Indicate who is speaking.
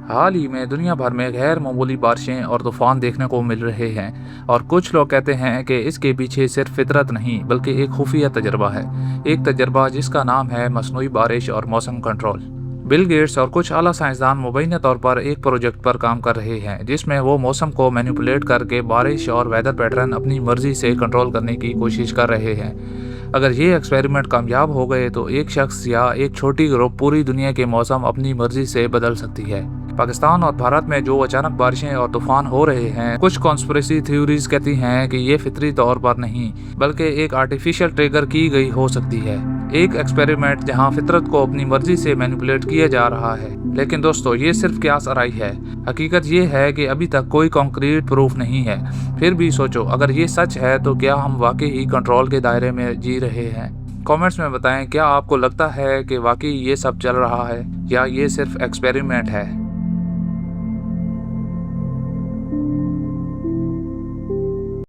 Speaker 1: हाल ही में दुनिया भर में गैर मामूली बारिशें और तूफान देखने को मिल रहे हैं और कुछ लोग कहते हैं कि इसके पीछे सिर्फ फितरत नहीं बल्कि एक खुफिया तजर्बा है। एक तजर्बा जिसका नाम है मसनूई बारिश और मौसम कंट्रोल। बिल गेट्स और कुछ आला साइंसदान मुबैना तौर पर एक प्रोजेक्ट पर काम कर रहे हैं जिसमें वो मौसम को मैनिपुलेट करके बारिश और वेदर पैटर्न अपनी मर्जी से कंट्रोल करने की कोशिश कर रहे हैं। अगर ये एक्सपेरिमेंट कामयाब हो गए तो एक शख्स या एक छोटी ग्रुप पूरी दुनिया के मौसम अपनी मर्जी से बदल सकती है। पाकिस्तान और भारत में जो अचानक बारिशें और तूफान हो रहे हैं, कुछ कॉन्स्पिरेसी थ्योरीज कहती हैं कि ये फितरी तौर पर नहीं बल्कि एक आर्टिफिशियल ट्रिगर की गई हो सकती है। एक एक्सपेरिमेंट जहां फितरत को अपनी मर्जी से मैनिपुलेट किया जा रहा है। लेकिन दोस्तों, ये सिर्फ क्यास आराई है। हकीकत ये है कि अभी तक कोई कॉन्क्रीट प्रूफ नहीं है। फिर भी सोचो, अगर ये सच है तो क्या हम वाकई ही कंट्रोल के दायरे में जी रहे हैं? कमेंट्स में बताएं, क्या आपको लगता है कि वाकई ये सब चल रहा है या ये सिर्फ एक्सपेरिमेंट है?